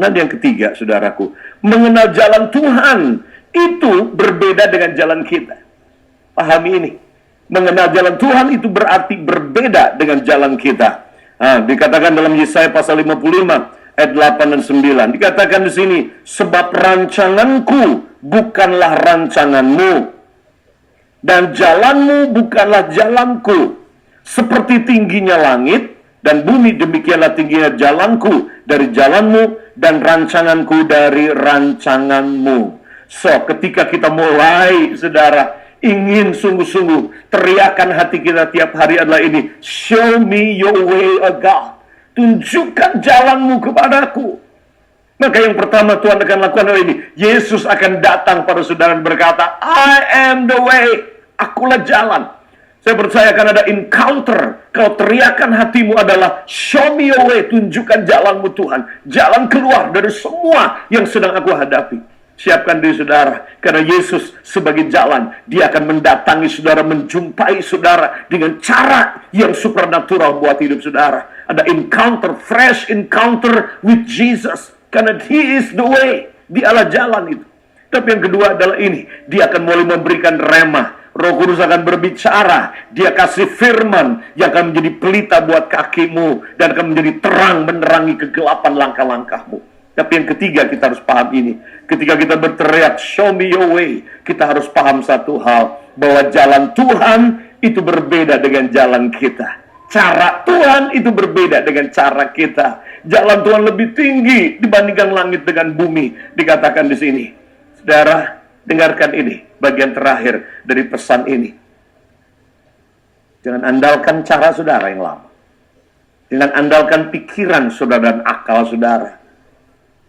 Dan yang ketiga, saudaraku, mengenal jalan Tuhan itu berbeda dengan jalan kita. Pahami ini. Mengenal jalan Tuhan itu berarti berbeda dengan jalan kita. Dikatakan dalam Yesaya pasal 55 ayat 8 dan 9. Dikatakan di sini, sebab rancanganku bukanlah rancanganmu, dan jalanmu bukanlah jalanku. Seperti tingginya langit dan bumi, demikianlah tingginya jalanku dari jalanmu, dan rancanganku dari rancanganmu. So, ketika kita mulai, saudara, ingin sungguh-sungguh, teriakan hati kita tiap hari adalah ini, show me your way, O God. Tunjukkan jalanmu kepadaku. Maka yang pertama Tuhan akan lakukan adalah ini. Yesus akan datang pada saudara dan berkata, I am the way. Akulah jalan. Saya percaya akan ada encounter. Kalau teriakan hatimu adalah, show me your way. Tunjukkan jalanmu Tuhan. Jalan keluar dari semua yang sedang aku hadapi. Siapkan diri saudara, karena Yesus sebagai jalan, dia akan mendatangi saudara, menjumpai saudara dengan cara yang supernatural buat hidup saudara. Ada encounter, fresh encounter with Jesus, karena He is the way, dialah jalan itu. Tapi yang kedua adalah ini, dia akan mulai memberikan rema. Roh Kudus akan berbicara, dia kasih firman yang akan menjadi pelita buat kakimu, dan akan menjadi terang menerangi kegelapan langkah-langkahmu. Tapi yang ketiga kita harus paham ini. Ketika kita berteriak, show me your way, kita harus paham satu hal, bahwa jalan Tuhan itu berbeda dengan jalan kita. Cara Tuhan itu berbeda dengan cara kita. Jalan Tuhan lebih tinggi dibandingkan langit dengan bumi. Dikatakan di sini. Saudara, dengarkan ini, bagian terakhir dari pesan ini. Jangan andalkan cara saudara yang lama. Jangan andalkan pikiran saudara dan akal saudara.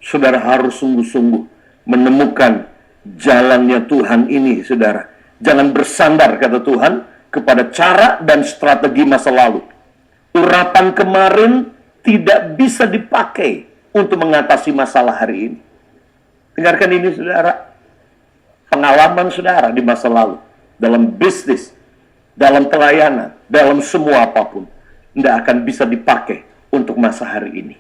Saudara harus sungguh-sungguh menemukan jalannya Tuhan ini, saudara. Jangan bersandar, kata Tuhan, kepada cara dan strategi masa lalu. Urapan kemarin tidak bisa dipakai untuk mengatasi masalah hari ini. Dengarkan ini, saudara. Pengalaman saudara di masa lalu, dalam bisnis, dalam pelayanan, dalam semua apapun, tidak akan bisa dipakai untuk masa hari ini.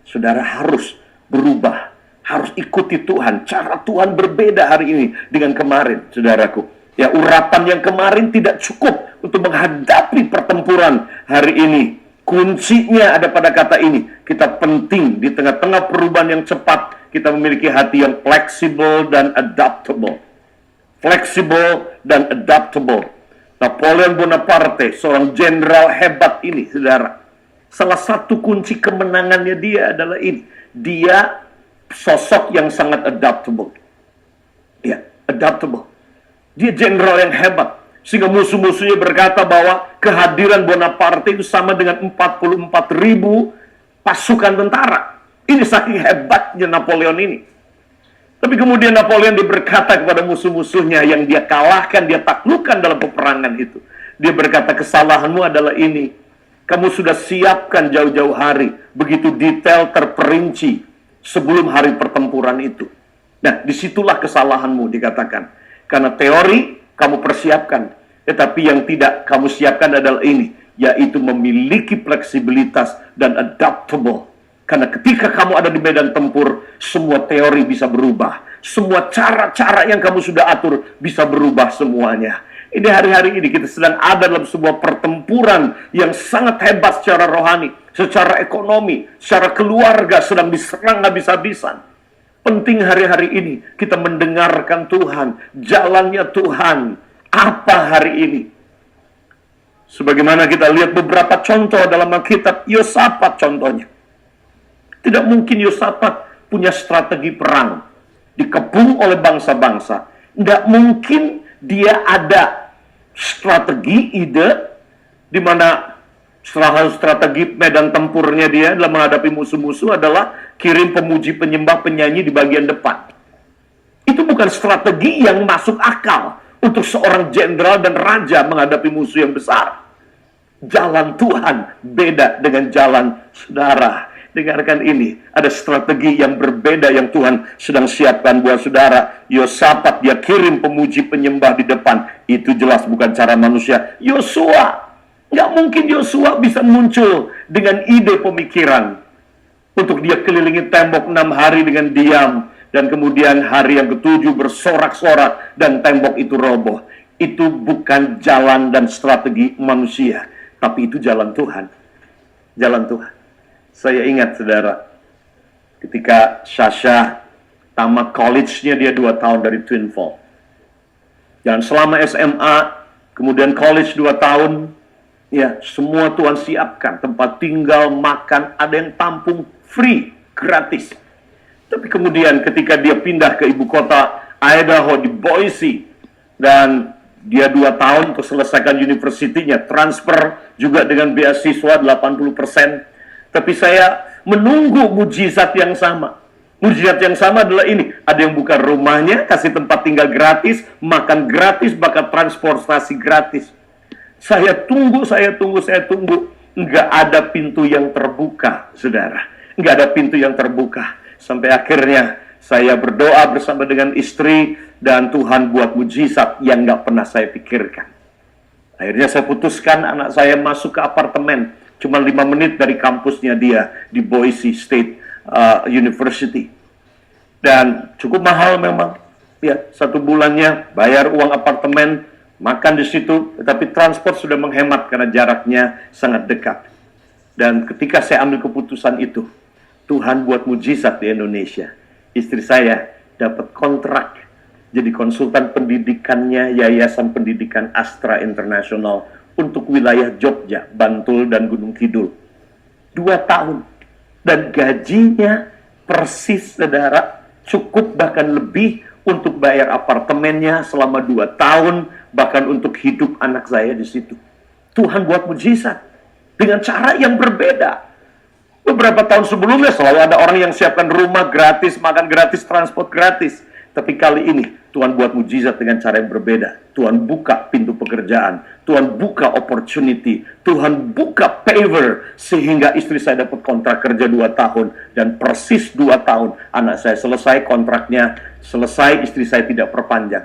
Saudara harus berubah, harus ikuti Tuhan. Cara Tuhan berbeda hari ini dengan kemarin, saudaraku. Ya, urapan yang kemarin tidak cukup untuk menghadapi pertempuran hari ini. Kuncinya ada pada kata ini. Kita penting di tengah-tengah perubahan yang cepat, kita memiliki hati yang fleksibel dan adaptable. Fleksibel dan adaptable. Napoleon Bonaparte, seorang jenderal hebat ini, saudara. Salah satu kunci kemenangannya dia adalah ini. Dia sosok yang sangat adaptable. Ya, adaptable. Dia jenderal yang hebat. Sehingga musuh-musuhnya berkata bahwa kehadiran Bonaparte itu sama dengan 44.000 pasukan tentara. Ini saking hebatnya Napoleon ini. Tapi kemudian Napoleon berkata kepada musuh-musuhnya yang dia kalahkan, dia taklukkan dalam peperangan itu. Dia berkata, kesalahanmu adalah ini. Kamu sudah siapkan jauh-jauh hari, begitu detail, terperinci, sebelum hari pertempuran itu. Nah, disitulah kesalahanmu, dikatakan. Karena teori kamu persiapkan, tetapi yang tidak kamu siapkan adalah ini, yaitu memiliki fleksibilitas dan adaptable. Karena ketika kamu ada di medan tempur, semua teori bisa berubah. Semua cara-cara yang kamu sudah atur bisa berubah semuanya. Ini hari-hari ini kita sedang ada dalam sebuah pertempuran yang sangat hebat secara rohani, secara ekonomi, secara keluarga sedang diserang habis-habisan. Penting hari-hari ini kita mendengarkan Tuhan, jalannya Tuhan, apa hari ini. Sebagaimana kita lihat beberapa contoh dalam Alkitab, Yosafat contohnya. Tidak mungkin Yosafat punya strategi perang, dikepung oleh bangsa-bangsa. Tidak mungkin dia ada strategi, ide, di mana salah satu strategi medan tempurnya dia dalam menghadapi musuh-musuh adalah kirim pemuji, penyembah, penyanyi di bagian depan. Itu bukan strategi yang masuk akal untuk seorang jenderal dan raja menghadapi musuh yang besar. Jalan Tuhan beda dengan jalan saudara. Dengarkan ini, ada strategi yang berbeda yang Tuhan sedang siapkan buat saudara. Yosafat, dia kirim pemuji penyembah di depan. Itu jelas bukan cara manusia. Yosua, nggak mungkin Yosua bisa muncul dengan ide pemikiran. Untuk dia kelilingi tembok 6 hari dengan diam, dan kemudian hari yang ke-7 bersorak-sorak dan tembok itu roboh. Itu bukan jalan dan strategi manusia, tapi itu jalan Tuhan. Jalan Tuhan. Saya ingat, saudara, ketika Sasha tamat college-nya, dia 2 tahun dari Twin Falls. Dan selama SMA, kemudian college 2 tahun, ya, semua Tuhan siapkan. Tempat tinggal, makan, ada yang tampung, free, gratis. Tapi kemudian ketika dia pindah ke ibu kota Idaho di Boise, dan dia 2 tahun untuk selesaikan universitinya, transfer juga dengan beasiswa 80%. Tapi saya menunggu mujizat yang sama. Mujizat yang sama adalah ini. Ada yang buka rumahnya, kasih tempat tinggal gratis, makan gratis, bahkan transportasi gratis. Saya tunggu. Nggak ada pintu yang terbuka, saudara. Nggak ada pintu yang terbuka. Sampai akhirnya saya berdoa bersama dengan istri, dan Tuhan buat mujizat yang nggak pernah saya pikirkan. Akhirnya saya putuskan anak saya masuk ke apartemen. Cuma 5 menit dari kampusnya dia di Boise State University. Dan cukup mahal memang. Ya, 1 bulannya bayar uang apartemen, makan di situ, tetapi transport sudah menghemat karena jaraknya sangat dekat. Dan ketika saya ambil keputusan itu, Tuhan buat mujizat di Indonesia. Istri saya dapat kontrak jadi konsultan pendidikannya Yayasan Pendidikan Astra International untuk wilayah Jogja, Bantul, dan Gunung Kidul. 2 tahun. Dan gajinya persis, saudara, cukup bahkan lebih untuk bayar apartemennya selama 2 tahun, bahkan untuk hidup anak saya di situ. Tuhan buat mujizat dengan cara yang berbeda. Beberapa tahun sebelumnya selalu ada orang yang siapkan rumah gratis, makan gratis, transport gratis. Tapi kali ini Tuhan buat mujizat dengan cara yang berbeda. Tuhan buka pintu pekerjaan, Tuhan buka opportunity, Tuhan buka favor, sehingga istri saya dapat kontrak kerja 2 tahun. Dan persis 2 tahun anak saya selesai kontraknya, selesai, istri saya tidak perpanjang.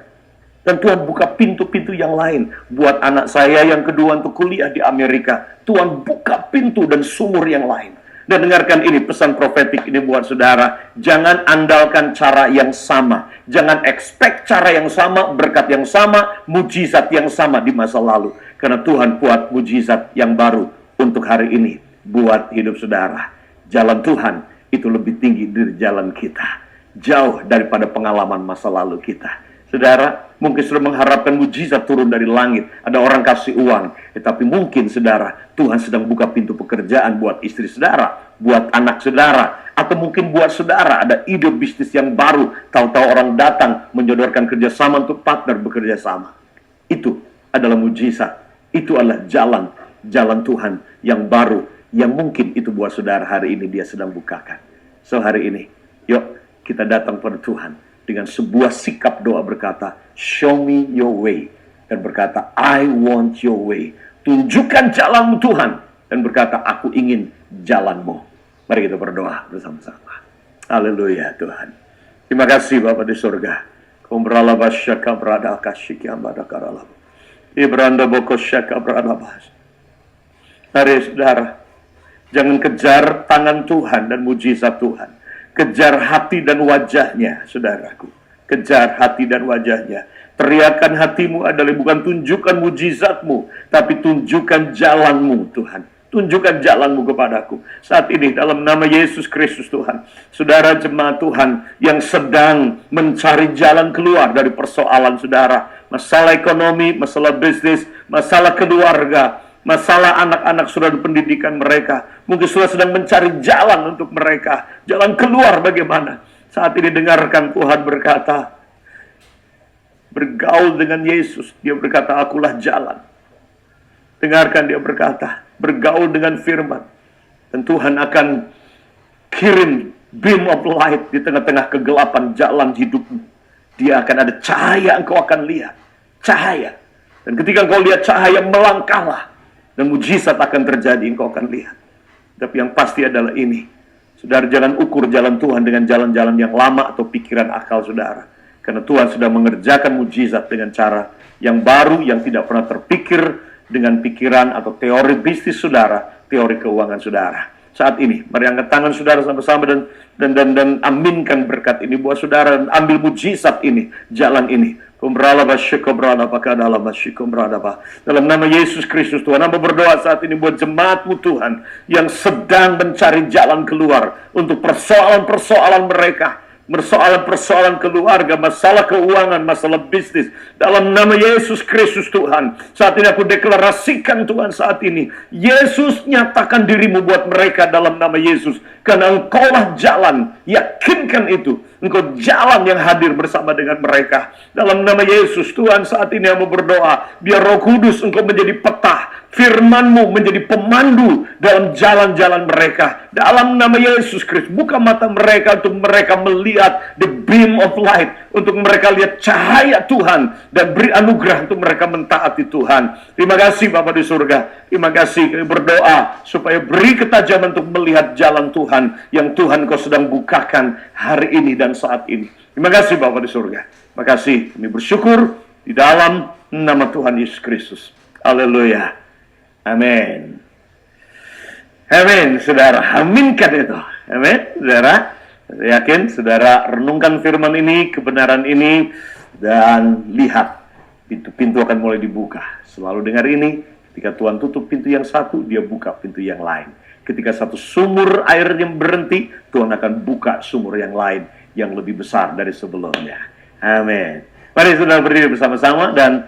Dan Tuhan buka pintu-pintu yang lain buat anak saya yang kedua untuk kuliah di Amerika. Tuhan buka pintu dan sumur yang lain. Dan dengarkan ini, pesan profetik ini buat saudara. Jangan andalkan cara yang sama. Jangan expect cara yang sama, berkat yang sama, mujizat yang sama di masa lalu. Karena Tuhan buat mujizat yang baru untuk hari ini, buat hidup saudara. Jalan Tuhan itu lebih tinggi dari jalan kita. Jauh daripada pengalaman masa lalu kita. Saudara, mungkin sudah mengharapkan mujizat turun dari langit. Ada orang kasih uang. Tetapi mungkin, saudara, Tuhan sedang buka pintu pekerjaan buat istri saudara, buat anak saudara. Atau mungkin buat saudara ada ide bisnis yang baru. Tahu-tahu orang datang menyodorkan kerjasama untuk partner bekerja sama. Itu adalah mujizat. Itu adalah jalan Tuhan yang baru. Yang mungkin itu buat saudara hari ini dia sedang bukakan. So hari ini, yuk kita datang pada Tuhan dengan sebuah sikap doa berkata, show me your way. Dan berkata, I want your way. Tunjukkan jalanmu Tuhan. Dan berkata, aku ingin jalanmu. Mari kita berdoa bersama-sama. Haleluya Tuhan. Terima kasih Bapa di surga. Kumbrala basyaka berada kasyiki ambada karalab. Ibranda boko syaka berada bas. Mari saudara, jangan kejar tangan Tuhan dan mujizat Tuhan. Kejar hati dan wajahnya, saudaraku. Kejar hati dan wajahnya. Teriakan hatimu adalah bukan tunjukkan mujizatmu, tapi tunjukkan jalanmu, Tuhan. Tunjukkan jalanmu kepadaku. Saat ini dalam nama Yesus Kristus Tuhan. Saudara jemaat Tuhan yang sedang mencari jalan keluar dari persoalan saudara. Masalah ekonomi, masalah bisnis, masalah keluarga, masalah anak-anak saudara pendidikan mereka. Mungkin saudara sedang mencari jalan untuk mereka. Jalan keluar bagaimana? Saat ini dengarkan Tuhan berkata, bergaul dengan Yesus. Dia berkata, akulah jalan. Dengarkan dia berkata, bergaul dengan firman. Dan Tuhan akan kirim beam of light di tengah-tengah kegelapan jalan hidupmu. Dia akan ada cahaya, engkau akan lihat. Cahaya. Dan ketika engkau lihat cahaya, melangkahlah. Dan mujizat akan terjadi, engkau akan lihat. Tapi yang pasti adalah ini. Saudara jangan ukur jalan Tuhan dengan jalan-jalan yang lama atau pikiran akal saudara. Karena Tuhan sudah mengerjakan mujizat dengan cara yang baru, yang tidak pernah terpikir dengan pikiran atau teori bisnis saudara, teori keuangan saudara. saat ini. Mari angkat tangan saudara sama-sama dan aminkan berkat ini buat saudara, dan ambil mujizat ini, jalan ini. Dalam nama Yesus Kristus Tuhan, hamba berdoa saat ini buat jemaat-Mu Tuhan yang sedang mencari jalan keluar untuk persoalan-persoalan mereka, persoalan-persoalan keluarga, masalah keuangan, masalah bisnis. Dalam nama Yesus Kristus Tuhan, saat ini aku deklarasikan Tuhan saat ini, Yesus nyatakan dirimu buat mereka dalam nama Yesus. Karena Engkaulah jalan, yakinkan itu. Engkau jalan yang hadir bersama dengan mereka. Dalam nama Yesus Tuhan, saat ini aku berdoa, biar Roh Kudus Engkau menjadi peta, firman-Mu menjadi pemandu dalam jalan-jalan mereka. Dalam nama Yesus Kristus, buka mata mereka untuk mereka melihat the beam of light, untuk mereka lihat cahaya Tuhan, dan beri anugerah untuk mereka mentaati Tuhan. Terima kasih Bapa di surga. Terima kasih, kami berdoa supaya beri ketajaman untuk melihat jalan Tuhan yang Tuhan Kau sedang bukakan hari ini dan saat ini. Terima kasih Bapa di surga. Terima kasih, kami bersyukur di dalam nama Tuhan Yesus Kristus. Haleluya. Amin. Amin, saudara. Aminkan itu. Amin, saudara. Saya yakin saudara renungkan firman ini, kebenaran ini, dan lihat pintu-pintu akan mulai dibuka. Selalu dengar ini, ketika Tuhan tutup pintu yang satu, Dia buka pintu yang lain. Ketika satu sumur air yang berhenti, Tuhan akan buka sumur yang lain yang lebih besar dari sebelumnya. Amin. Mari saudara berdiri bersama-sama dan